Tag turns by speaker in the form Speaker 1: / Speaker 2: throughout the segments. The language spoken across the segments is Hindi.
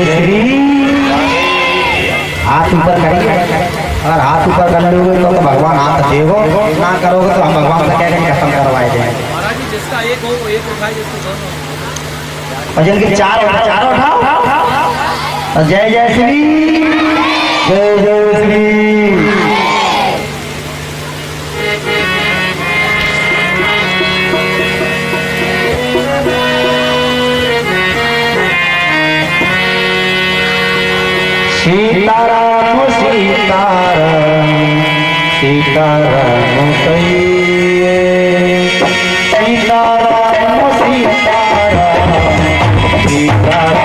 Speaker 1: श्री। हाथ ऊपर करिए, अगर हाथ ऊपर कर लोगे तो भगवान हाथ देगो, ना करोगे तो हम भगवान से कहकर खत्म करवाए देंगे।
Speaker 2: जिसका एक हो वो एक उठाए, जिसको दोनों
Speaker 1: भजन के चार उठाओ। जय जय श्री, जय जय श्री। सीताराम सीताराम सीताराम कहिए, सीताराम सीताराम सीताराम।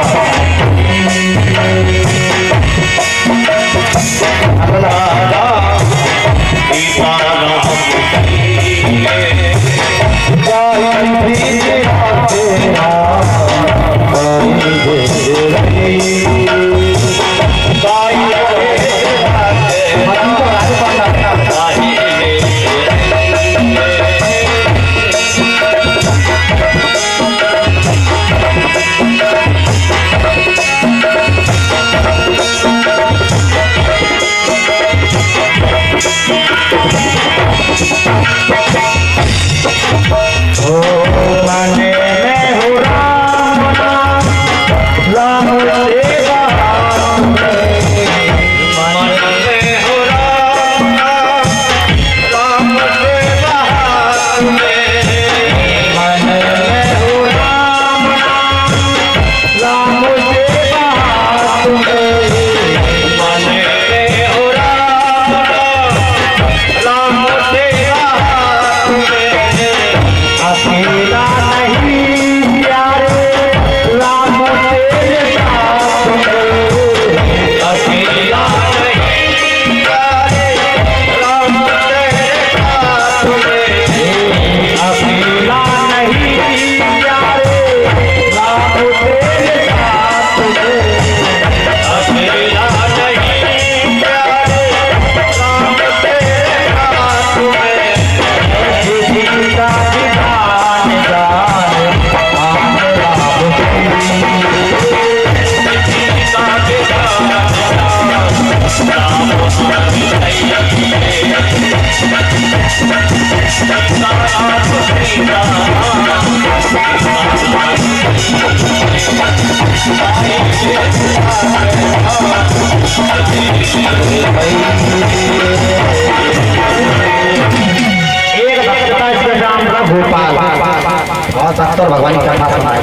Speaker 1: और भगवान की कथा सुनाए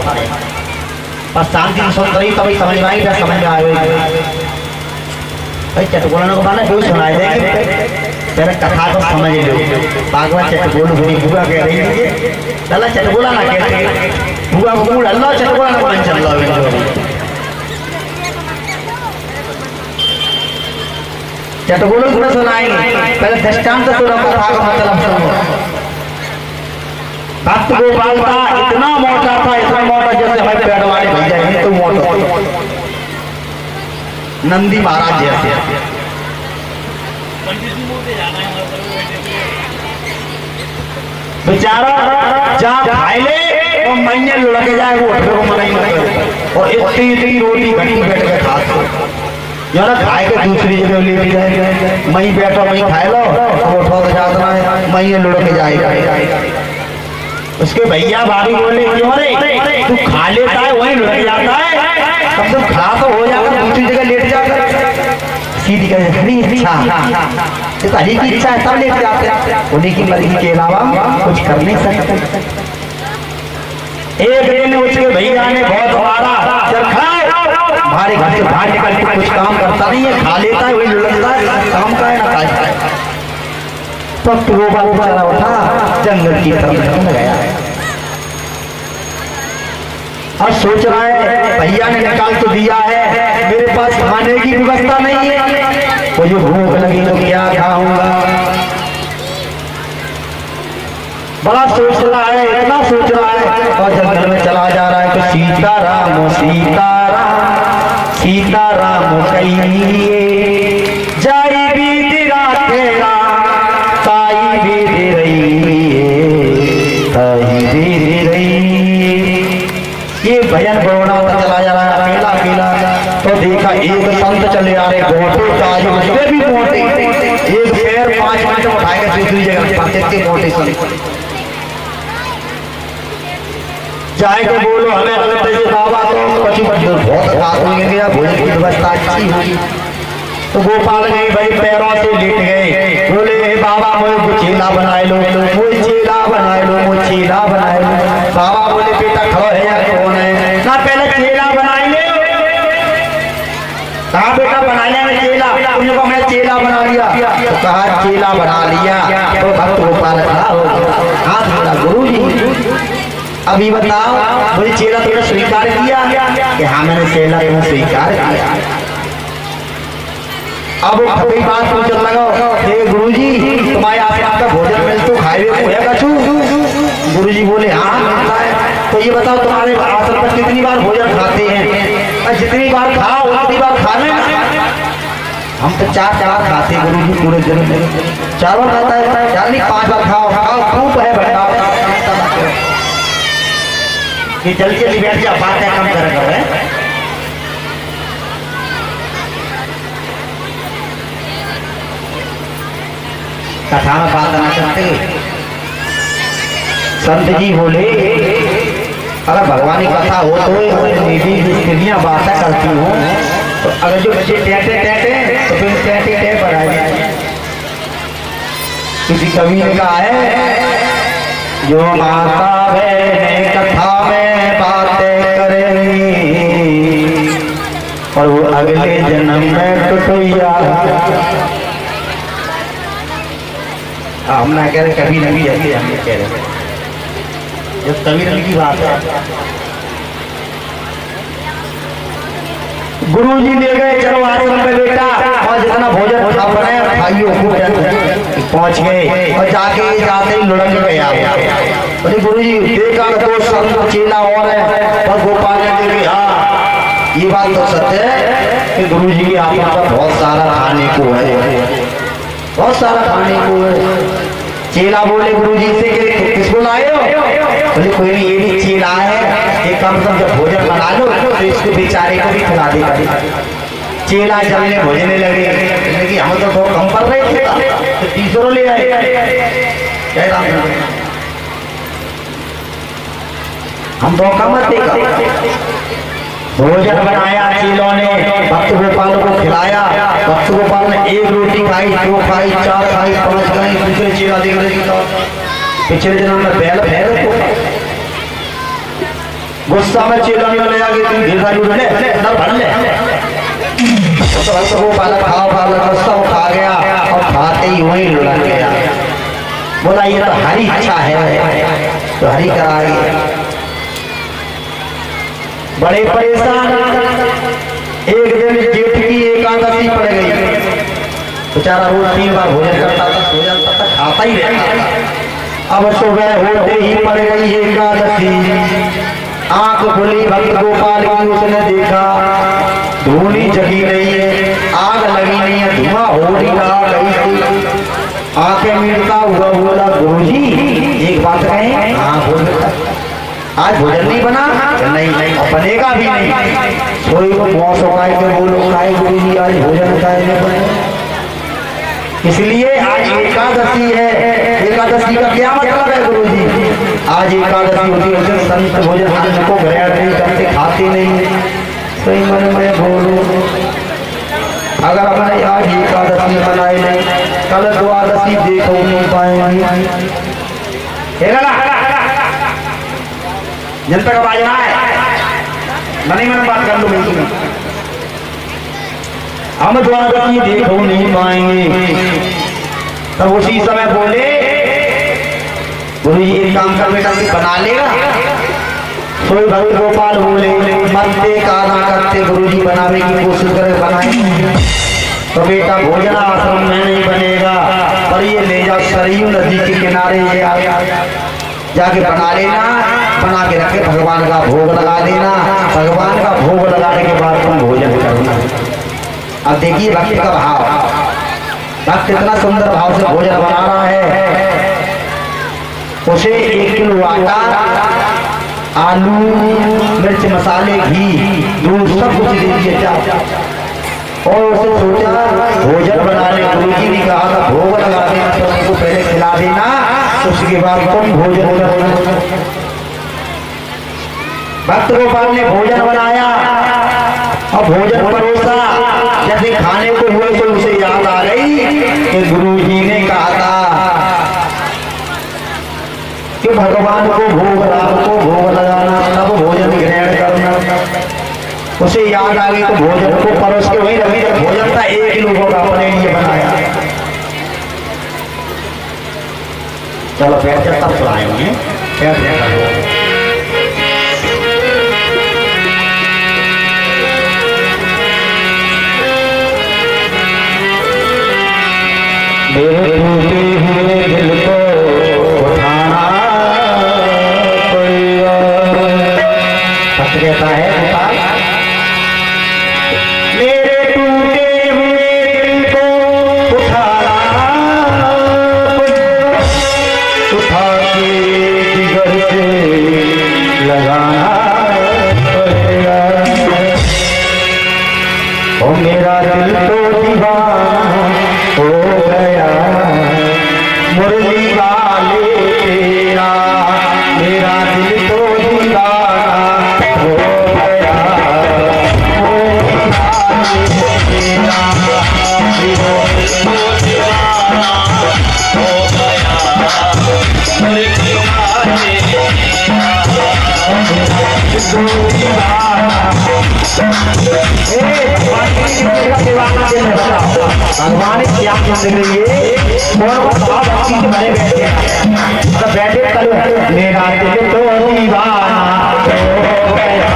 Speaker 1: पर शांति सुन रही तभी समझ में आई, समझ में आए भाई चटगोलन को माना क्यों सुनाए देंगे, पहले कथा को समझ लो। भागवत चटगोल हुई बुआ कह रही है, लल्ला चटगोला ना कह रही बुआ को मूड अल्लाह चटगोला ना मन चल रहा है। चटगोलन को सुनाएंगे, पहले दृष्टांत तो कथा का मतलब सुनो। भक्त गोपाल था इतना मोटा था, इतना मोटा जैसे हमारे पेड़ वाले भैया हैं तो मोटा, नंदी महाराज जैसे। बेचारा जहाँ खाए ले वो महीने लुढ़क जाए, वो उठे को मना ही मत करे, और इतनी इतनी रोटी घटी बैठ के खाते यार, खाए के दूसरी जगह लेके जाए, मही बैठो मही खाए लो, वो उठो तो जाता है महीने लुढ़क जाएगा। उसके भैया भाभी बोले क्यों रे तू खा लेता है वहीं लुढ़क जाता है, कम से कम खा तो हो जाकर दूसरी जगह लेट जाकर। सीधी कहे हरी इच्छा, तो हरी की इच्छा है सब लेट जाते हैं, उन्हीं की मर्जी के अलावा कुछ कर नहीं सकते। एक दिन उसके भैया ने बहुत मारा, चल खाओ, हमारे घर से बाहर निकल के कुछ काम करता नहीं है, खा लेता है वही लुढ़कता है, काम का है ना खाए। तो वो उठा जंगल की तरफ गया और सोच रहा है भैया ने निकाल तो दिया है, मेरे पास खाने की व्यवस्था नहीं है, मुझे भूख लगी तो क्या खाऊंगा। बड़ा सोच रहा है, इतना सोच रहा है, और जंगल में चला जा रहा है तो सीताराम सीताराम सीताराम कहिए, जाई बीत राखेरा ताई बीत रही, ताई बीत रही। ये भजन बोलना चला जा रहा है अकेला अकेला, तो देखा एक संत चले आ रहे मोटे ताज उससे भी मोटे, एक पैर 5 मिनट उठाएगा दूसरी जगह कितने मोटे संत। जाए के बोलो हमें लगता है बाबा तो पशु बहुत रात हो गया, भोजन की व्यवस्था अच्छी हुई। तो गोपाल गए भाई पैरों से लेट गए, बोले बाबा मुझे चीला बनाए लो, मुझे चीला बनाए लो, मुझे चीला बनाए लो। बाबा बोले बेटा खड़ो है या कौन है ना, पहले चीला बनाए ले। कहा बेटा बना लिया चेला, उनको हमने चेला बना लिया। तो कहा चेला बना लिया तो भक्त गोपाल खड़ा हो गया, हाथ जोड़ा गुरु जी अभी बताओ मुझे चेला तुमने स्वीकार किया कि हाँ मैंने चेला तुम्हें स्वीकार किया। अब कई बात पूछने लगा, हे गुरुजी तुम्हारे आसपास का भोजन मिल तो खाए हुए है कछु? गुरुजी बोले हाँ मिलता है। तो ये बताओ तुम्हारे आसन पर कितनी बार भोजन खाते हैं? और जितनी बार खाओ उतनी बार खा लेना। हम तो 4 खाते हैं गुरुजी पूरे दिन में, 4 बार खाता है, 4 नहीं 5 बार खाओ खाओ खूब है बेटा। ये जल्दी जल्दी बैठ जा, बातें कम कर कथा में बात ना करते। संत जी बोले अगर भगवान की कथा हो तो स्त्रियां बातें करती हो, तो अगर जो बच्चे टहटे टहटे तो फिर टहटे टह पर आए। किसी कवि ने कहा है जो माता बहन कथा में बातें करेंगी और वो अगले जन्म में टुटैया। हम ना कह रहे कभी नबी ऐसे, हम कह रहे जब कभी नबी की बात है। गुरु जी ले गए चलो आश्रम में बेटा, और जितना भोजन खा बनाए खाइयो पहुंच गए और जाके जाते ही लुढ़क गया। बोले गुरु जी देखा तो संत चेला और है, और गोपाल ने देखे हाँ ये बात तो सत्य है कि गुरु जी के यहाँ पर बहुत सारा खाने को है, बहुत सारा खाने को है। चेला बोले गुरु जी से कि किसको लाए हो? बोले कोई नहीं ये भी चेला है, एक कम से कम जब भोजन बना लो तो इसको बेचारे को भी खिला देगा। चेला जलने भोजने लगे, लेकिन हम तो बहुत कम कर रहे थे तो 300 ले आए। हम तो कम मत देगा। भोजन बनाया चेलों ने, भक्त गोपाल को खिलाया। भक्त गोपाल ने 1 रोटी खाई, 2 खाई, 4 खाई, 5 खाई। दूसरे चेला देख रहे पिछले दिनों में बैल फैल गुस्सा में चेला ने ले आगे तुम घेर सारी उठने भर ले। तो भक्त गोपाल खाओ खा गुस्सा खा गया और खाते ही वहीं लुढ़क गया। बोला ये तो हरी इच्छा है तो हरी कराएगी। बड़े परेशान, एक दिन जेठ की एकादशी पड़ गई, बेचारा रोज 3 बार भोजन करता था, भोजन तब तक खाता ही रहता। अब सुबह होते ही पड़ गई एकादशी, आंख खुली भक्त गोपाल की, उसने देखा धूली जगी रही है, आग लगी नहीं है, धुआं हो रहा गई। आंखें मीटता हुआ बोला गुरुजी एक बात कहें? हाँ बोल आज भोजन नहीं बना? नहीं बनेगा भी नहीं। सोई को बहुत उठाए के बोलो खाए गुरु जी आज भोजन खाए नहीं बने। इसलिए आज एकादशी है। एकादशी का क्या मतलब है गुरु जी? आज एकादशी होती है, उस दिन संत भोजन को ग्रहण नहीं करते, खाते नहीं। सही मन में बोलो अगर हमने आज एकादशी मनाई नहीं, कल द्वादशी देखो नहीं पाएंगे। जनता का बाजना है, मन ही मन बात कर लो बिल्कुल। हम द्वादशी देखो नहीं पाएंगे। तब उसी समय बोले गुरु जी एक काम कर बेटा बना लेगा। सोई भक्त गोपाल बोले मत देखा ना करते, गुरु जी बनाने की कोशिश करे बनाए तो बेटा भोजन आश्रम में नहीं बनेगा, पर ये ले जाओ सरयू नदी के किनारे जाके बना लेना, बना के रखे भगवान का भोग लगा देना। भगवान का भोग लगाने के बाद तुम भोजन करना। अब देखिए भक्ति का भाव, भक्त इतना सुंदर भाव से भोजन बना रहा है। उसे 1 किलो आटा आलू मिर्च मसाले घी दूध सब कुछ दे दिया और उसे सोचा भोजन बनाने गुरु जी ने कहा था भोग लगा देना तो उनको पहले खिला देना उसके बाद तुम भोजन करना। भक्त गोपाल ने भोजन बनाया और भोजन परोसा। जैसे खाने को हुए तो उसे याद आ गई कि गुरु जी ने कहा था कि भगवान को भोग राम को भोग लगाना तब भोजन ग्रहण करना। उसे याद आ गई तो भोजन को परोस के वही रवि भोजन था एक ही लोगों का अपने लिए बनाया। चलो पैर से तब सुनाए होंगे पैर से मेरे टूटे हुए दिल को उठाना पड़ेगा। भक्त कहता है मेरे टूटे हुए दिल को उठाना पड़ेगा, उठा के जिगर से लगाना पड़ेगा। ओ मेरा दिल तो दीवाना हो गया मुरली वाले तेरा, मेरा दिल तो दीवाना हो गया मुरली वाले तेरा, मेरा दिल तो दीवाना हो गया मुरली वाले तेरा, भगवान क्या लिए बैठे बैठे मेरा दिल तो दीवाना हो गया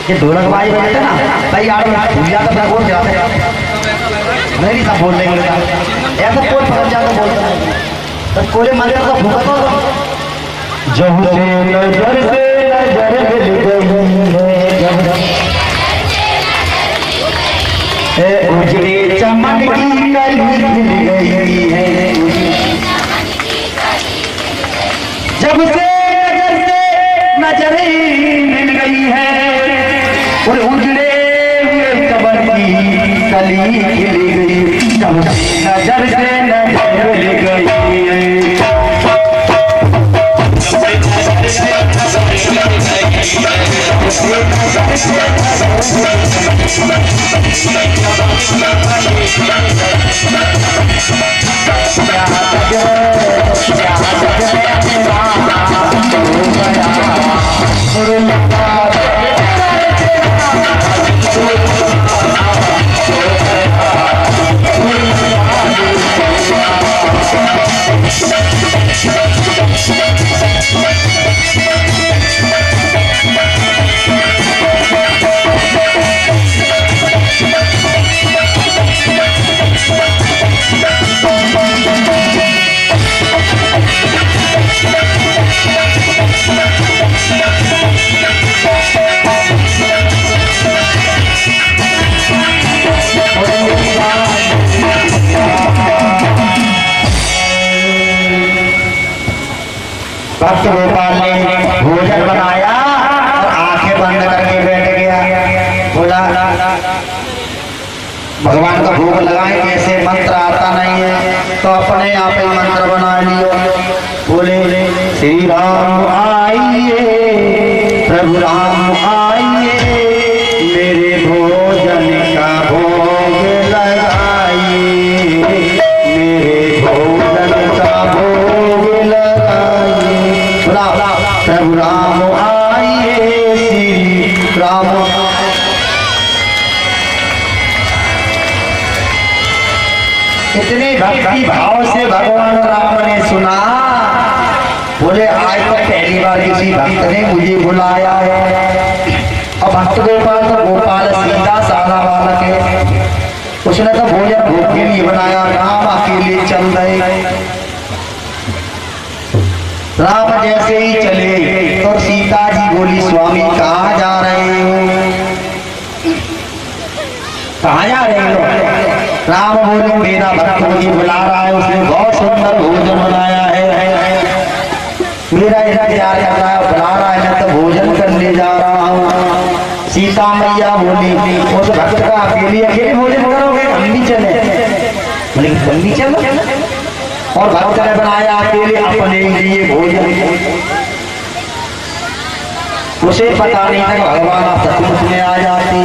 Speaker 1: ये ढोलक बाजी बजाते ना भाई यार भूल जाता था बोल जाते नहीं सब बोल रहे ऐसा कोई फर्क जाकर बोलता तो कोई मर जाता भूखा तो जब से नजर मिल गई उजड़े चमन की कली मिल गई है, जब से नजर मिल गई है और उजड़े हुए कबर की कली खिल गई, जब नजर से नजर मिल गई है। भगवान का भोग लगाए, कैसे मंत्र आता नहीं है तो अपने आप ही मंत्र बना लियो। बोले श्री राम आइए, प्रभु राम आइए, मेरे भोजन का भोग लगाइए, मेरे भोजन का भोग लगाइए। प्रभु राम आइए, श्री राम। इतने भक्ति भाव से भगवान राम ने सुना। बोले आज तक पहली बार किसी भक्त ने मुझे बुलाया है। और भक्त गोपाल तो गोपाल सीधा साधा बालक है, उसने तो भोजन भोग के लिए बनाया। राम अकेले चल रहे। राम जैसे ही चले तो सीता जी बोली स्वामी कहाँ जा रहे हो, कहाँ जा रहे हो? राम बोले मेरा भक्त मुझे बुला रहा है, उसने बहुत सुंदर भोजन बनाया है, मेरा इंतजार कर रहा है, बुला रहा है, मैं तो भोजन करने जा रहा हूँ। सीता मैया बोली उस भक्त का अकेले अकेले भोजन करोगे, हम भी चले। बोले तुम भी चलो। और भक्त ने बनाया अकेले अपने लिए भोजन। उसे पता नहीं था भगवान सचमुच में आ जाते।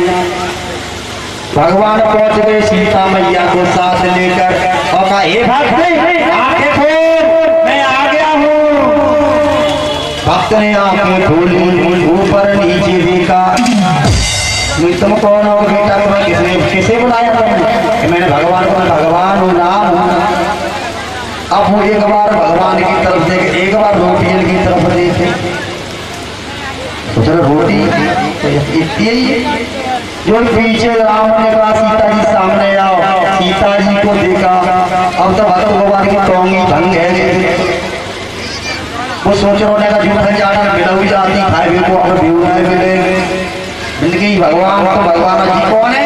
Speaker 1: भगवान पहुंच गए सीता मैया को साथ लेकर और कहा हे भक्त आंखें खोल, मैं आ गया हूँ। भक्त ने आंखें खोली, ऊपर नीचे देखा। तुम कौन हो बेटा, तुम्हें किसे बुलाया तुमने? मैंने भगवान को, भगवान हूँ, राम हूँ। अब वो एक बार भगवान की तरफ देखे, एक बार रोटियल की तरफ देखे तो चलो रोटी इतनी। जो पीछे राम ने कहा सीता जी सामने आओ, सीता जी को देखा। अब तो भक्त भगवान की टोंगी भंग है। वो सोच रोने का जीवन जाना बिलव जाती खाए को अगर बिहुआ मिले जिंदगी। भगवान तो भगवान जी कौन है?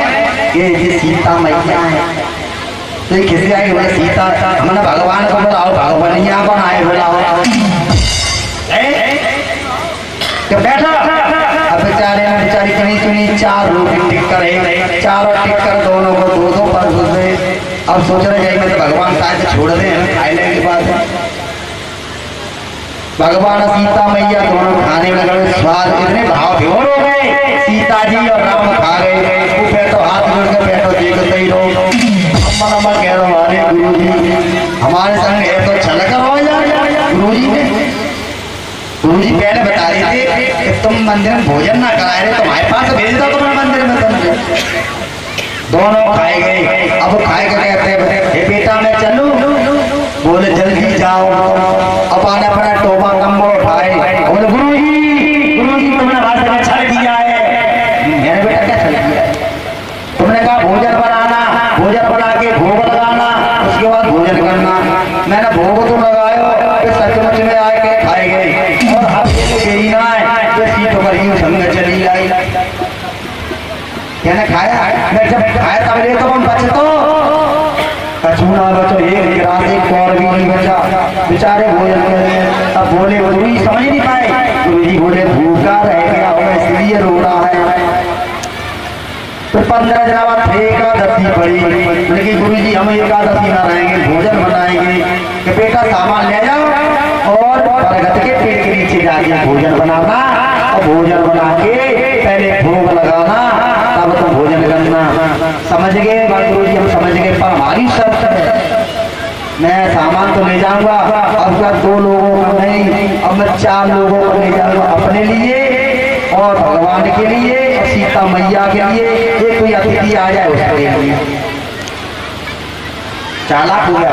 Speaker 1: ये सीता मैया है। तो किसी आई बोले सीता, हमने भगवान को बुलाओ, भगवानिया कौन आए बुलाओ। तो बैठा। अब बेचारे ने बेचारी कहीं सुनी 4 रोटी टिक्कर है, चारों टिक्कर दोनों को 2-2 पर घुसे। अब सोच रहे जाएंगे तो भगवान शायद छोड़ दे, खाए लेने के बाद। भगवान सीता मैया दोनों खाने में लगे। स्वाद इतने भाव विभोर हो गए, सीता जी और राम खा गए। ऊपर तो हाथ जोड़ के बैठो, देखते ही रहो। अम्मा कह रहे हमारे गुरु जी हमारे संग है तो चल कर हो जाए। गुरु जी पहले बता रहे थे कि तुम मंदिर में भोजन ना कराए रहे, तुम्हारे पास भेज दो तुम्हें मंदिर में। तुमने दोनों खाए गए। अब खाए गए कहते हे बेटा मैं चलूं? बोले जल्दी जाओ। अब आने अपना टोपा कम्बल उठाए। बोले गुरु जी तुमने भाषण छल दिया है। मैंने बेटा क्या छल दिया है? तुमने कहा भोजन बनाना, भोजन बना के भोग लगाना, उसके बाद भोजन करना। मैंने भोग तो लगाया, सचमुच में आए के खाए गए। और अब यही ना है तो सीट पर ही संग चली आई। कहने खाया, मैं जब खाया तब ले तो हम बचतो कछूना बचो, एक गिलास एक और भी नहीं बचा। बेचारे भोजन करे। अब बोले गुरु जी समझ नहीं पाए। गुरु जी बोले भूखा रह गया होगा इसलिए रो रहा है। तो 15 दिन बाद एकादशी पड़ी। लेकिन गुरु जी हम एकादशी ना रहेंगे, भोजन बनाएंगे कि बेटा सामान ले जाओ और भगत के पेट के नीचे जाके भोजन बनाना। और भोजन बना के पहले भोग लगाना, तब तो भोजन करना। समझ गए गुरु जी? हम समझ गए, पर हमारी शर्त है मैं सामान तो ले जाऊंगा। अब क्या 2 लोगों को नहीं, अब मैं 4 लोगों को ले जाऊंगा, अपने लिए और भगवान के लिए और सीता मैया के लिए। एक कोई अतिथि आ जाए उसके लिए। चालाक हुआ।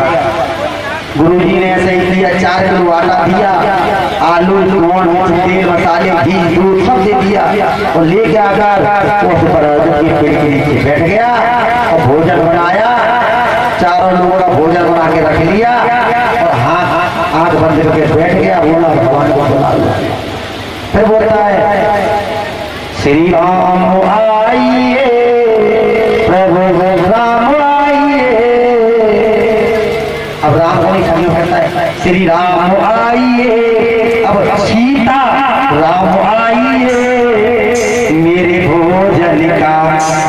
Speaker 1: गुरु जी ने ऐसे ही दिया। 4 किलो आटा दिया, आलू लून तेल मसाले घी दूध सब दे दिया और लेके आकर उस पर पेड़ के नीचे बैठ गया और भोजन बनाया। चारों लोगों का भोजन बना के रख लिया और हाथ आंख बंद करके बैठ गया। बोला भगवान को बुला लिया। फिर बोलता है श्री राम आइए, प्रभु राम आइए। अब राम को नहीं समझ सकता है। श्री राम आइए, अब सीता राम आइए, मेरे भोजन का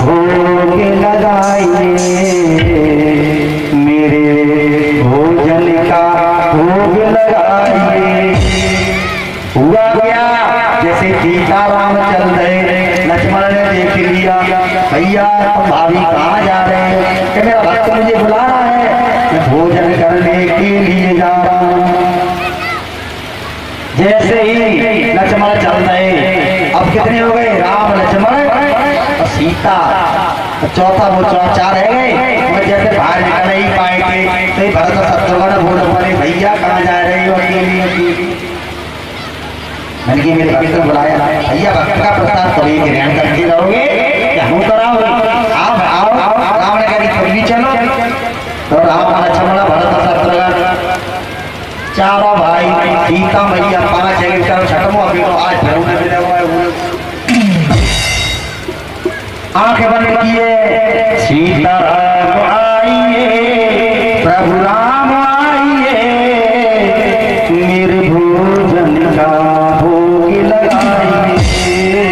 Speaker 1: भोग लगाइए, मेरे भोजन का भोग लगाइए। हुआ क्या, जैसे सीता राम चल रहे, लक्ष्मण ने देख लिया, भैया तुम भाभी कहाँ जा रहे हैं? कि मेरा भक्त मुझे बुला रहा है, मैं भोजन करने के लिए जा रहा हूँ। जैसे ही लक्ष्मण चल रहे, अब कितने हो गए? राम लक्ष्मण और सीता, चौथा वो चौचा रह गए। और जैसे बाहर निकल ही पाएंगे तो भरत शत्रुघ्न बोल पड़े, भैया कहाँ जा रहे हो अकेली? मैंने कि मेरे भक्त को बुलाया, भैया भक्त का प्रसाद कभी ग्रहण करके रहोगे क्या? हूँ कराओ, आओ आओ आओ। राम ने कहा तुम भी चलो। तो राम लक्ष्मण भरत शत्रुघ्न चारों भाई, सीता मैया 5 जगह छठमो अभी तो आज भरूने मिला हुआ है। आंखें बंद किए, सीता राम आइए, प्रभु राम आइए, मेरे भोजन का भोग लगाइए,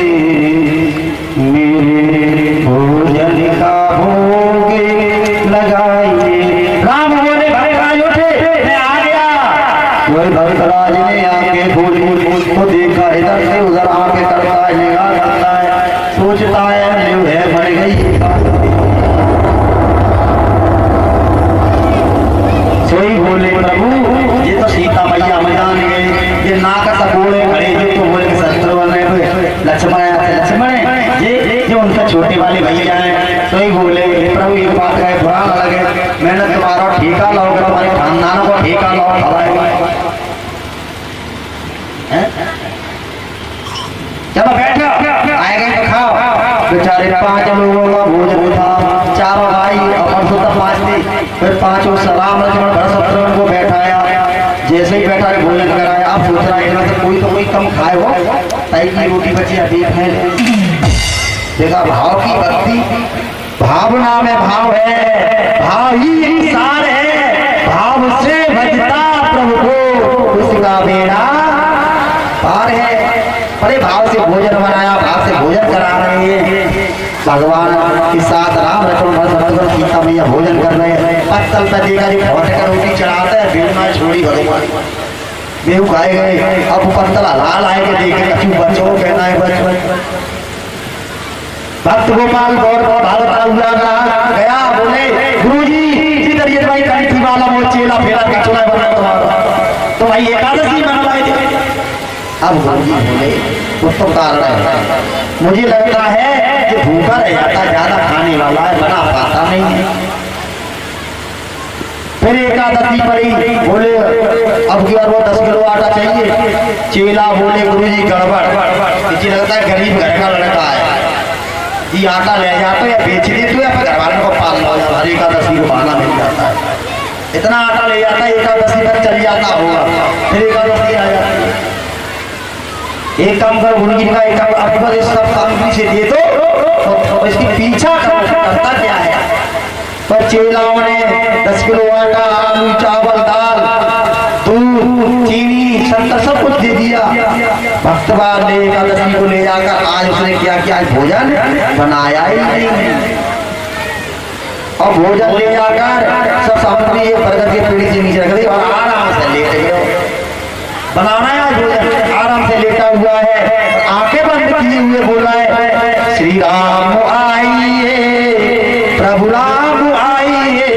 Speaker 1: मेरे भोजन का भोग लगाइए। राम बोले भरतराज उठे, मैं आ गया। वही भरतराज ने आके भूल को देखा, इधर से उधर आके करता है, निगाह करता है, सोचता है मर गई। सोई बोले प्रभु ये तो सीता मैया मैदान गए, ये नाक बोले खड़े जो तो बोले शत्रुघ्न लक्ष्मण ये जो उनका छोटे वाले भैया है। सोई बोले प्रभु एक बात है, बुरा न लगे, मैंने तुम्हारा ठेका लाओगे, तुम्हारे खानदानों को ठेका लाओ खवाएगा। चलो बैठो, आए गए तो खाओ। बेचारे 5 लोगों का भोजन था, चारों भाई और तो 5 थे। फिर 5 राम लक्ष्मण भरत शत्रुघ्न को बैठाया, जैसे ही बैठा भोजन कराया। अब सोच रहा है कोई तो कोई कम खाए हो, तई की रोटी बची अभी है। देखा भाव की भक्ति, भावना में भाव है, भाव ही सार है, भाव से भजता प्रभु को उसका बेड़ा पार है। बड़े भाव से भोजन बनाया, भाव से भोजन करा रहे हैं। भगवान के साथ राम लक्ष्मण सीता मैया भोजन कर रहे हैं। पत्तल पे देखा जी भोट का रोटी चढ़ाते हैं, बेवना छोड़ी भगवान बेहू खाए गए। अब पत्तल लाल आए के देखे कचू बच्चों कहना है बच भक्त गोपाल गौर भारत गया, बोले गुरुजी वाला वो चेला फेरा कचुआ बना तो भाई एकादशी मनवाए थे। अब गुरुजी बोले कुछ तो कारण है, मुझे लगता है कि भूखा रह जाता, ज्यादा खाने वाला है, बना पाता नहीं है। फिर एकादशी पड़ी, बोले अब की बार वो 10 किलो आटा चाहिए। चेला बोले गुरुजी गड़बड़, मुझे लगता है गरीब घर का लड़का है, ये आटा ले जाते या बेच देते या फिर घर को पाल लो, हर एकादशी को बहाना मिल जाता है। इतना आटा ले जाता है, एकादशी तक चल जाता होगा, फिर एकादशी आ जाती है। एक काम कर गुरुजी का, एक आपको सब सामग्री से दे दो तो इसकी पीछा करता क्या है। पर चेलाओं ने 10 किलो आटा, आलू, चावल, दाल, दूध, चीनी, शक्कर सब कुछ दे दिया। भक्तवान ने एकादशी को ले जाकर आज उसने क्या किया, भोजन बनाया ही नहीं। और भोजन ले जाकर सब सामग्री बरगद के पेड़ के नीचे रख दी और आराम से लेट गए। बनाना है भोजन, आराम से लेटा हुआ है, आंखें बंद किए हुए बोल रहा है श्री राम आइए, प्रभु राम आइए,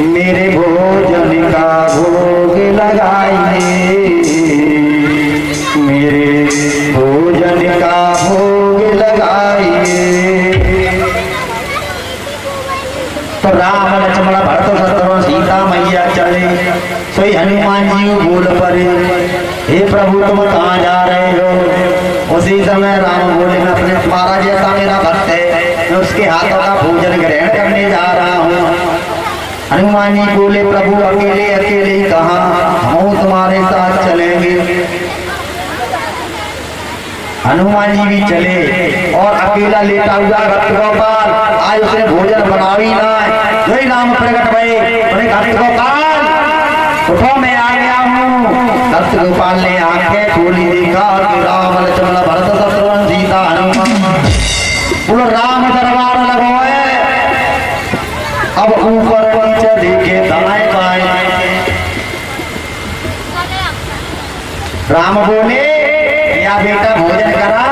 Speaker 1: मेरे भोजन का भोग लगाइए, मेरे भोजन का भोग लगाइए। तो राम लक्ष्मण भरत शत्रुघ्न सीता मैया चले। सोई हनुमान जी बोल पड़े, हे प्रभु तुम कहाँ जा रहे हो। उसी समय राम बोले मैं अपने तुम्हारा जैसा मेरा भक्त है, मैं उसके हाथों का भोजन ग्रहण करने जा रहा हूँ। हनुमान जी बोले प्रभु अकेले अकेले कहाँ, हम तुम्हारे साथ चलेंगे। हनुमान जी भी चले और अकेला लेटा हुआ भक्त गोपाल आज उसने भोजन बना ही ना। वही राम प्रकट भये, भक्त गोपाल उठो मैं आ गया हूँ। भक्त गोपाल ने आंखें खोली, देखा कि राम लक्ष्मण भरत शत्रुघ्न सीता हनुमान बोलो राम दरबार लगवाए। अब ऊपर नीचे देखे दाएं बाएं। राम बोले या बेटा भोजन करा,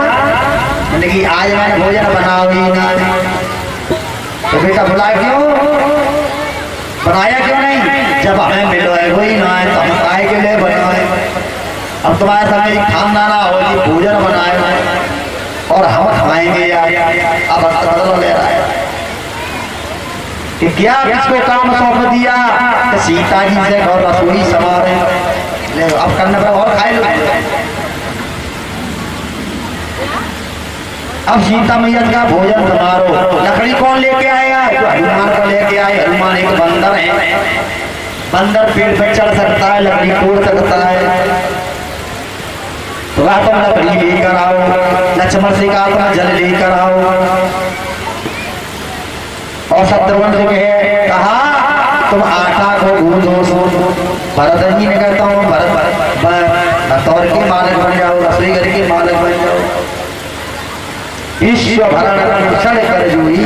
Speaker 1: मैंने कि आज मैंने भोजन बनाओ ही ना। तो बेटा बुला क्यों, बनाया क्यों नहीं? जब हमें मिलो है कोई ना है तो हम खाए के लिए बनाए। अब तुम्हारे सामने खानदाना हो जी भोजन बनाए और हम खाएंगे यार। अब बदल ले रहा है कि क्या किसको काम सौंप दिया कि सीता जी से और रसोई संभाले। अब करने पर और खाए लो। अब सीता मैया का भोजन समारोह। लकड़ी कौन लेके आएगा? जो हनुमान को लेके आए। हनुमान एक बंदर है, बंदर पेड़ पे चढ़ सकता है, लकड़ी तोड़ सकता है। तो तुम लकड़ी लेकर आओ। लक्ष्मण से कहा तुम जल लेकर आओ। और शत्रुघ्न से कहा तुम आटा को गूंदो। भरत जी ने कहता हूँ बतौर के मालिक बन जाओ, रसोई घर के मालिक बन जाओ। विश्व भरण क्षण कर जुई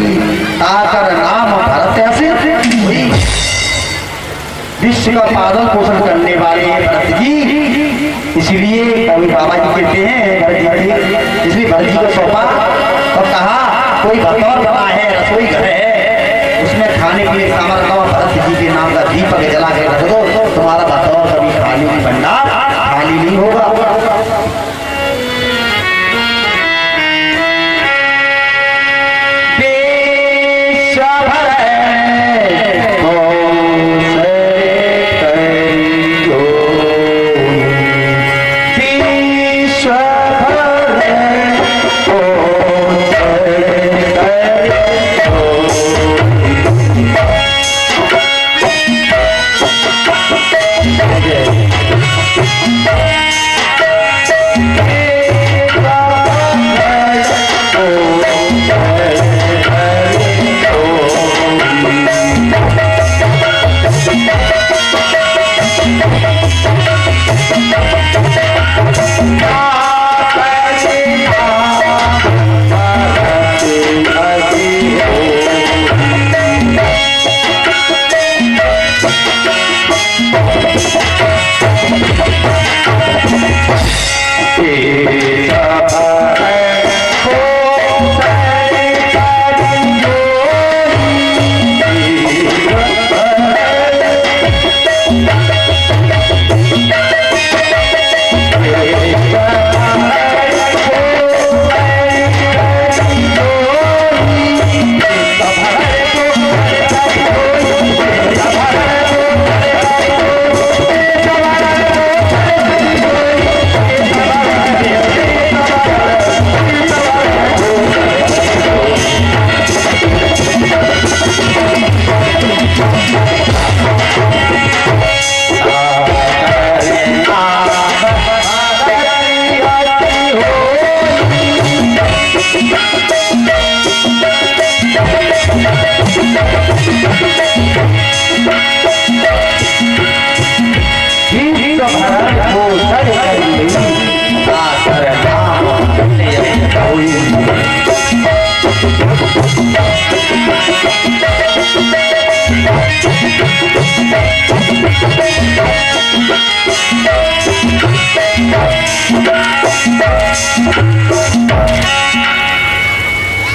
Speaker 1: ताकर नाम भरत हुई। विश्व का पालन पोषण करने वाले भरत जी, इसलिए कभी बाबा जी कहते हैं भरत जी, इसलिए भरत जी को सौंपा और कहा कोई बतौर बना है, रसोई घर है, उसमें खाने पीने का सामान रखा। भरत जी के नाम का दीपक जला के रख दो, तुम्हारा बतौर कभी खाली नहीं बनना, खाली नहीं होगा।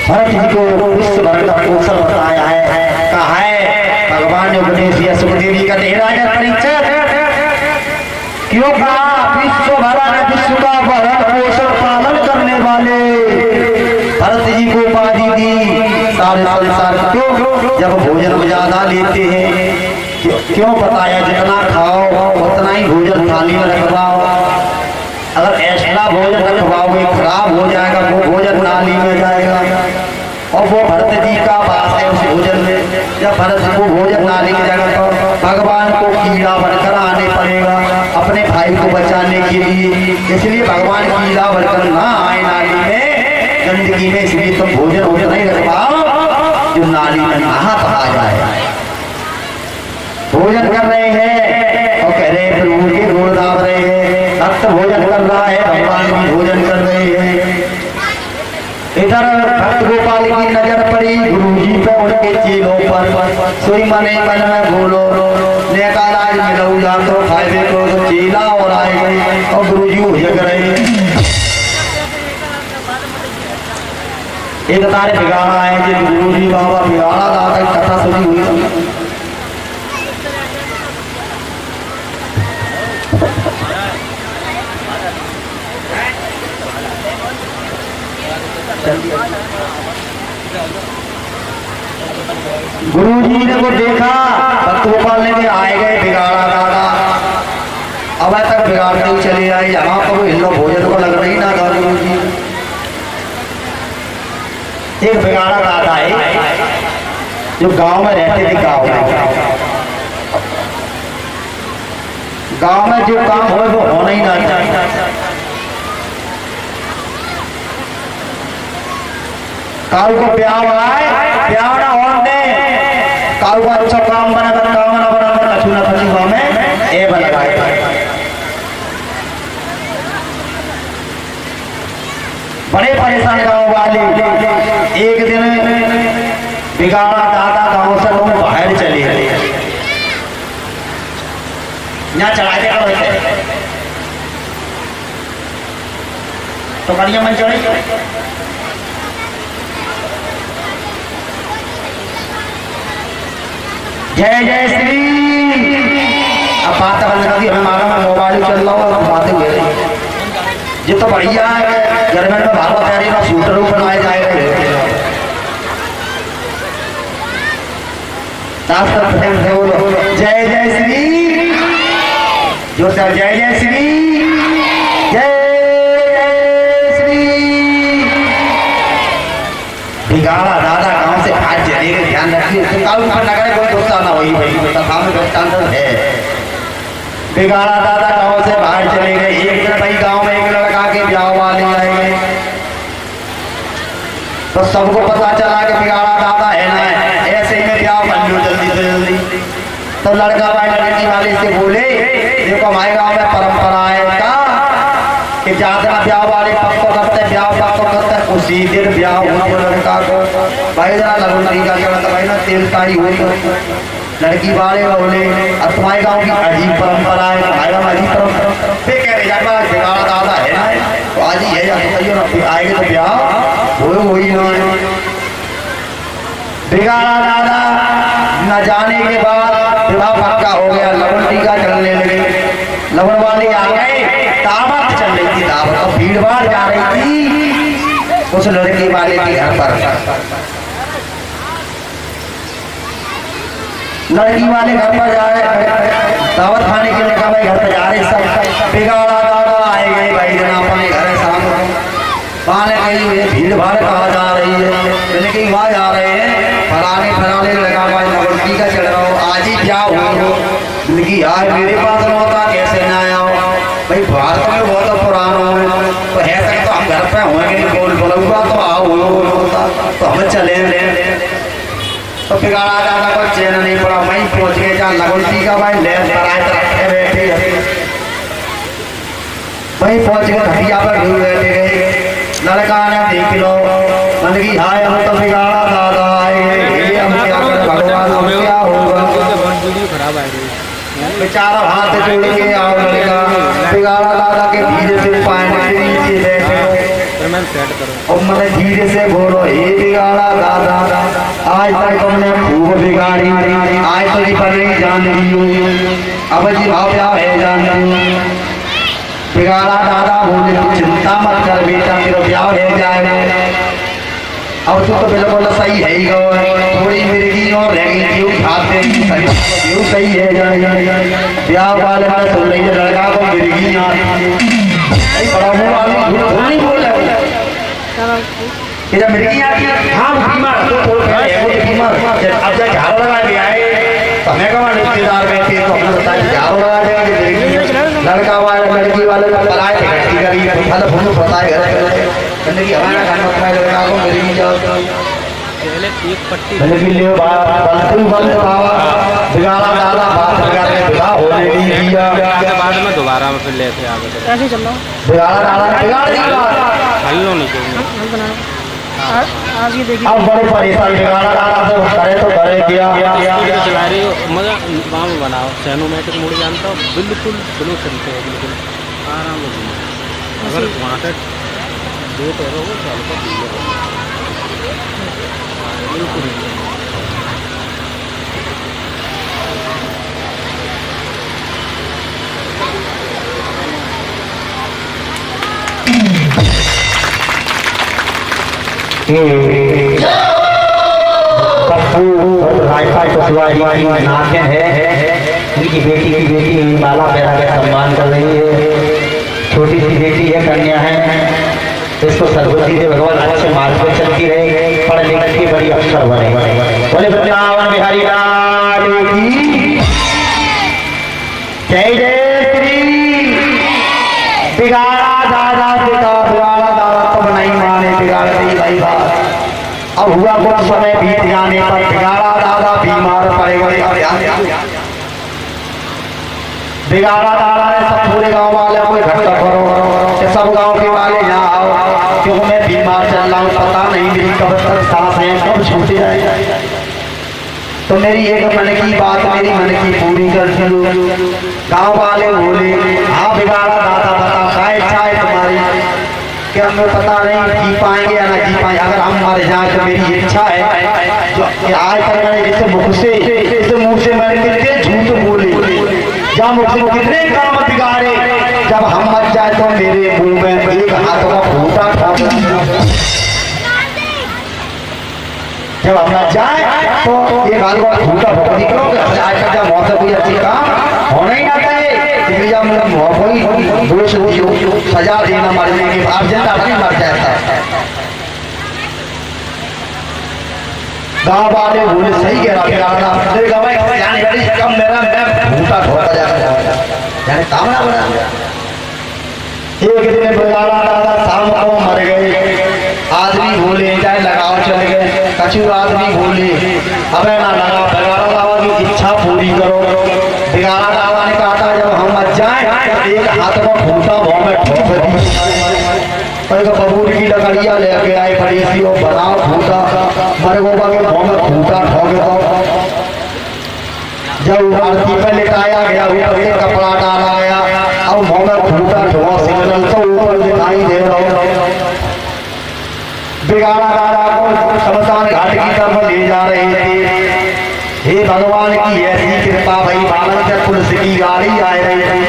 Speaker 1: भरत जी को विश्व भर का पोषण बताया है। कहा है भगवान ने उपदेश दिया सुखदेवी का राजा परीक्षित क्यों कहा विश्व भरा विश्व का भरण पोषण पालन करने वाले भरत जी को उपाधि दी सारे संसार क्यों। जब भोजन ज्यादा लेते हैं क्यों बताया जितना खाओ उतना ही भोजन थाली में रखवाओ। अगर ऐसा भोजन रखवाओगे खराब हो जाएगा, वो भोजन नाली में जाएगा। और वो भरत जी का वास है उस भोजन में। जब भरत जी को भोजन नाली में जाएगा तो भगवान को कीड़ा बनकर आने पड़ेगा अपने भाई को बचाने के लिए। इसलिए भगवान कीड़ा बनकर ना आए नाली में गंदगी में, इसलिए तुम भोजन उतना ही रखवाओ जो नाली में नहा आ जाए। भोजन कर रहे हैं और कह रहे हैं प्रभु के गुण दाब रहे हैं। भक्त भोजन कर रहा है, भगवान भी भोजन कर रहे हैं। इधर भक्त गोपाल गोपाल की नजर पड़ी गुरुजी पे उनके चेलों पर। सोई मने मन में बोलो नेका राज मिलऊ जा तो फायदे को तो चेला और आए गए और गुरुजी उजग रहे। एक तारे बिगाड़ा है कि गुरुजी बाबा बिगाड़ा दादा की कथा सुनी हुई। गुरुजी ने वो देखा भक्त गोपाल ने आए गए बिगाड़ा दादा अब तक बिगाड़ते ही चले आए। यहाँ पर हिलो भोजन को लग रही ना था। गुरुजी एक बिगाड़ा दादा है जो गांव में रहते थे। गांव में जो काम हो वो होना ही ना चाहिए। काऊ को प्यार आए प्यार ना होने काऊ को अच्छा काम बना कर काम ना बना कर अछूना फंसी में ए बनाए। बड़े परेशान गांव वाले एक दिन बिगाड़ा दादा गांव से लोग बाहर चले गए। यहाँ चढ़ाते का होते तो बढ़िया मन चढ़े। जय जय श्री अब बात बंद कर दी। हमें मालूम है मोबाइल चल रहा हो बातें हुई रही। ये तो बढ़िया है घर में भागवत तैयारी में शूटर बनाए जाए बोलो जय जय श्री जो सर जय जय श्री जय श्री। बिगाड़ा दादा गांव से बाहर चले गए। ध्यान रखिए कोई दोस्ता ना वही वही कथा में दोस्तांतर है। बिगाड़ा दादा गांव से बाहर चले गए। एक दिन भाई गांव में एक लड़का के ब्याह वाले आए गए तो सबको पता चला कि बिगाड़ा दादा है ना ऐसे में ब्याह बन लो जल्दी से जल्दी। तो लड़का भाई लड़की वाले से बोले देखो हमारे गाँव में परंपरा है का कि ज्यादा ब्याह वाले पक्को करते ब्याह पक्को करते उसी दिन ब्याह हो लड़का को भाई जरा लगन तरीका चढ़ता भाई ना तेल तारी हुई। लड़की वाले बोले अब तुम्हारे गाँव की अजीब परंपरा है। भाई अजीब परंपरा फिर कह रहे बिगाड़ा दादा है ना तो आज ही है या तो आएंगे तो ब्याह हो ही ना। बिगाड़ा दादा न जाने के बाद विवाह पक्का हो गया। लगन टीका चलने लगे। लगन वाले आ गए दावत चल रही थी दावत और भीड़ भाड़ जा रही थी उस लड़के वाले के घर पर। लड़की वाले घर पर जा रहे दावत खाने के लिए कहा भाई घर पर जा रहे सब। बिगाड़ा दादा आए गए भाई जना अपने घर शाम पाने कहीं भीड़ भाड़ कहा जा रही है लेकिन वहाँ जा रहे हैं फलाने लगा भाई लगन का चढ़ रहा हो आज ही ब्याह हो। जिंदगी यार मेरे पास होता कैसे ना आया हो भाई भारत में बहुत पुराना है तो है तक तो हम घर पे होंगे बोल बोलूँगा तो आओ तो हम चले तो बिगाड़ा दादा को चैन नहीं पड़ा। वहीं पहुंच गए जहाँ लगन का भाई लेस कराए बैठे वहीं पहुंच गए घटिया पर ढूंढ बैठे गए। लड़का ने देख लो मन की हाय हम तो बिगाड़ा दादा आए हम क्या कर भगवान क्या होगा बेचारा हाथ जोड़ के आओ लड़का बिगाड़ा दादा के धीरे से पानी के नीचे बैठे और मैंने धीरे से बोलो हे बिगाड़ा दादा आज तक तुमने खूब बिगाड़ी आज तो नहीं जान दी अब जी भाव क्या है जान दी। बिगाड़ा दादा बोले तू चिंता मत कर बेटा तेरा ब्याह हो जाएगा। अब तू तो बिल्कुल सही है ही थोड़ी मिर्गी और रह गई थी खाते सही है जाएगा। ब्याह वाले में सुन रही है लड़का को मिर्गी ना बोल इधर मिर्गी आती है। हाँ बीमार अब जब झाड़ू लगा के आए तो हमें कहा रिश्तेदार बैठे तो हमने बताया झाड़ू लगा देगा। लड़का वाले लड़की वाले का पलाए थे गरीब फल फूल बताए घर कि हमारा घर में लड़का को मिर्गी जाओ
Speaker 2: पहले एक पट्टी
Speaker 1: ले बंद बाबा बिगाड़ा दादा बात लगा के बिगाड़ होने नहीं दिया।
Speaker 2: बाद में दोबारा में फिर लेते आ गए
Speaker 3: कैसे चल रहा हूँ
Speaker 1: बिगाड़ा दादा बिगाड़ दिया
Speaker 2: हल्लो नहीं चाहिए। आगे देखिए
Speaker 1: अब बड़े परेशान बिगाड़ा दादा से करे तो करे क्या
Speaker 2: स्पीड चला रही हो मगर गाँव में बनाओ सैनोमेटिक मोड जानता हो बिल्कुल स्लो चलते हैं बिल्कुल आराम से घूमो अगर वहाँ से दो पैरों को चल कर बिल्कुल
Speaker 1: नागिन है उनकी बेटी की बेटी माला पहना के सम्मान कर रही है। छोटी सी बेटी है, कन्या है, इसको सरस्वती दे भगवान अच्छे मार्ग पर चलती रहे, पढ़ लिख के बड़ी अक्षर बने। बोले वृंदावन बिहारी लाल की जय जय श्री। बिगाड़ा दादा पिता बिगाड़ा दादा तब नहीं माने बिगाड़ दी भाई बात। अब हुआ कुछ समय बीत जाने पर बिगाड़ा दादा बीमार पड़े गए। बिगाड़ा दादा ने सब पूरे गांव वाले को इकट्ठा करो कि सब गांव के वाले यहाँ आओ, क्योंकि मैं बीमार चल रहा हूँ, पता नहीं मेरी कब तक सांस है, कब छूट जाए। तो मेरी एक मन की बात मेरी मन की पूरी कर चलो। गांव वाले बोले हाँ बिगाड़ा दादा बता क्या इच्छा है तुम्हारी, कि हमें पता नहीं जी पाएंगे या ना जी पाएंगे। अगर हम मर जाए तो मेरी इच्छा है जो आज तक मैंने जिस मुख से मैंने कितने झूठ बोले, जब मुख से कितने काम बिगाड़े, जब हम मर जाए तो मेरे मुंह में एक हाथ का फूटा ठोक, जब हम मर जाए तो एक हाथ का फूटा ठोक निकलोगे। आज तक जब मौत कोई अच्छी काम होना ही ना चाहिए, कोई दोष सजा देना मरने के बाद जिंदा भी मर जाता है। गाँव वाले बोले सही कह रहा कम मेरा भूता ठोका जाए कामना बना। एक दिन बिगाड़ा दादा शाम को मर गए। आदमी बोले जाए लगाओ चले गए। कछु आदमी बोले हमें ना लगा, बिगाड़ा दादा की इच्छा पूरी करो। बिगाड़ा दादा ने कहा था जब हम मर जाए एक हाथ में फूटा भाव में ठोक दी। बबूल की लकड़ियाँ लेके आए बड़ी सी वो बनाओ फूटा मरगोबा के भाव में फूटा ठोक दो। जब आरती पे लिटाया गया ऊपर से कपड़ा डाला गया, अब भाव में फूटा ठोका सिग्नल तो ऊपर दिखाई दे रहा। बिगाड़ा दादा को शमशान घाट की तरफ ले जा रहे थे। हे भगवान की ऐसी कृपा भाई बालन से पुलिस की गाड़ी आ रही थी।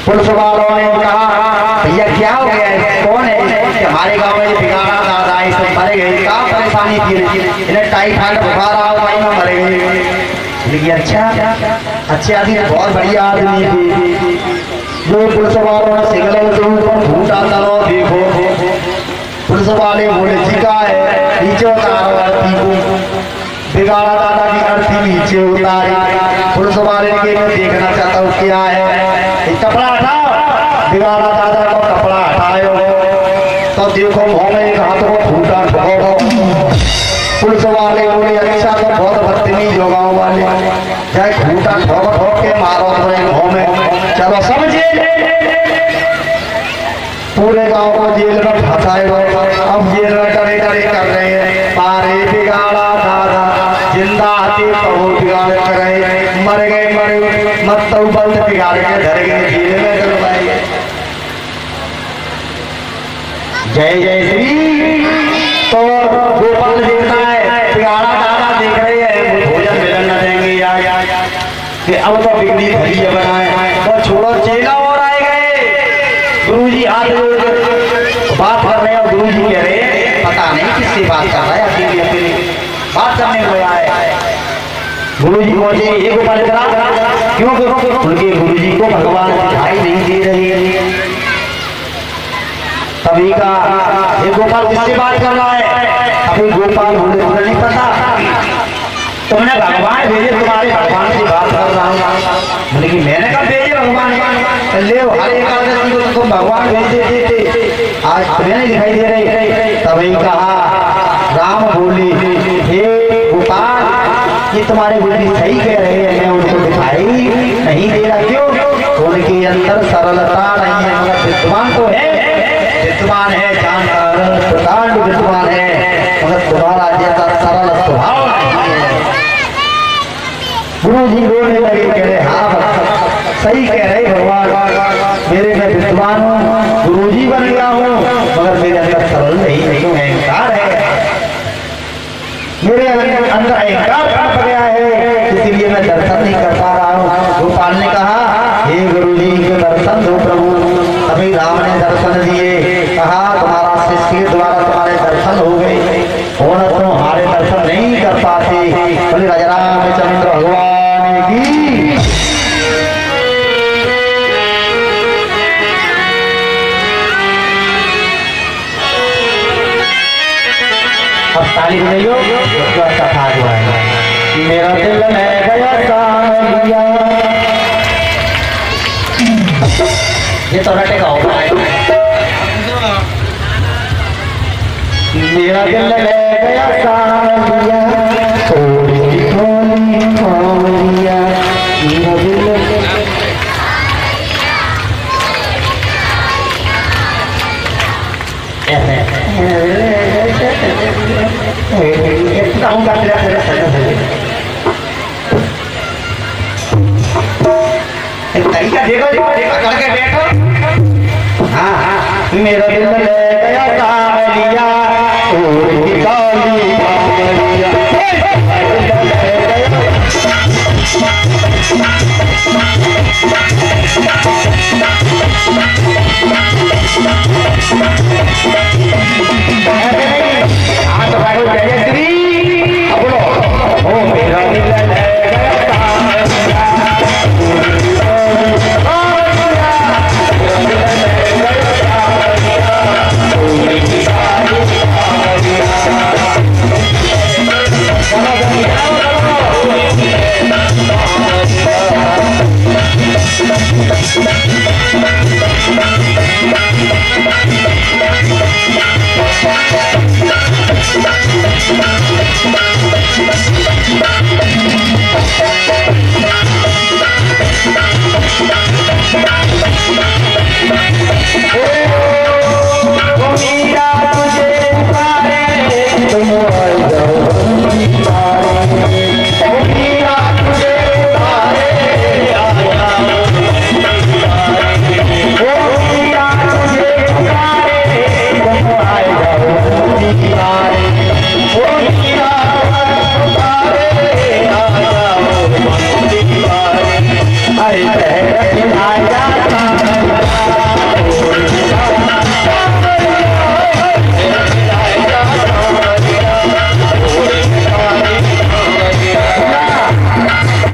Speaker 1: पुलिस वालों ने कहा भैया क्या हो गया है, कौन है? हमारे गांव में बिगाड़ा दादा है, सब मरे गए, क्या परेशानी थी? इन्हें टाइफाइड बुखार आ वहीं में मरे गए। लेकिन अच्छे आदमी बहुत बढ़िया आदमी थी। जो पुलिस वालों ने सिग्नल से ऊपर फूटा तलो देखो। पुलिस वाले बोले जी का है, नीचे उतारो अर्थी को। बिगाड़ा दादा की अर्थी नीचे उतारी। पुलिस वाले के मैं देखना चाहता हूँ क्या है, कपड़ा हटाओ। बिगाड़ा दादा को कपड़ा हटायो तो देखो मुँह में एक हाथ को फूटा ठोको। पुलिस वाले बोले अच्छा तो बहुत बदतमीज हो गाँव वाले, चाहे फूटा ठोक ठोक के मारो तो मुँह में, चलो समझे। पूरे गांव को जेल में फंसाएगा। अब जेल में डरे डरे कर रहे हैं मारे बिगाड़ा दादा, जिंदा आते कहो बिगाड़ कर रहे, मर गए मत तो बंद बिगाड़ के धर गए जेल में डलवाए। जय जय श्री। तो गोपाल देखता है बिगाड़ा दादा देख रहे हैं भोजन मिलन न देंगे कि अब तो बिगड़ी भैया बनाए और छोड़ो चेला और आए गए। गुरुजी हाथ बात कर रहे हैं, गुरुजी कह रहे हैं पता नहीं किससे बात कर रहा है, अकेले अकेले बात करने को आए। गुरुजी पहुंचे एक ऊपर क्यों उनके गुरुजी को भगवान दिखाई नहीं दे रही है। तभी का ये गोपाल किससे बात कर रहा है? अभी गोपाल बोले तुम्हें नहीं पता, तुमने भगवान भेजे, तुम्हारे भगवान से बात कर रहा हूँ। लेकिन मैंने कब भेजे भगवान? ले हर एकादशी को तुम भगवान भेज देते थे, आज तुम्हें नहीं दिखाई दे रही। तभी कहा राम बोली हे गोपाल ये तुम्हारे बुद्धि सही कह रहे हैं, मैं उनको दिखाई नहीं दे रहा। क्यों? उनके अंदर सरलता नहीं है, मगर विद्वान तो है विद्वान है, जानकार प्रकांड विद्वान है, मगर तुम्हारा जैसा सरल स्वभाव नहीं है। गुरु जी रोने लगे, कह रहे हाँ सही कह रहे भगवान, मेरे में विद्वान हूँ, गुरु जी बन गया हूँ, मगर मेरे अंदर सरल नहीं क्यों अहंकार है, मेरे अंदर अहंकार पड़ गया है, इसीलिए मैं दर्शन नहीं कर पा रहा हूँ। गोपाल ने कहा हे गुरु जी के दर्शन दो प्रभु। तभी राम ने दर्शन दिए, कहा तुम्हारा शिष्य के द्वारा तुम्हारे दर्शन हो गए, और तुम हमारे दर्शन नहीं कर पाते। बोले राजा रामचंद्र भगवान की। अब ताली बजाइयो, कथा हुआ है। मेरा दिल में गया सालिया, ये तो रटे का होगा। मेरा दिल में गया सालिया, थोड़ी थोड़ी सालिया, मेरा दिल इतना हूँ तरीका देखो करके देखो। हाँ मेरा दिल ले गया सालिया, थोड़ी काली कालिया,
Speaker 3: Thank you.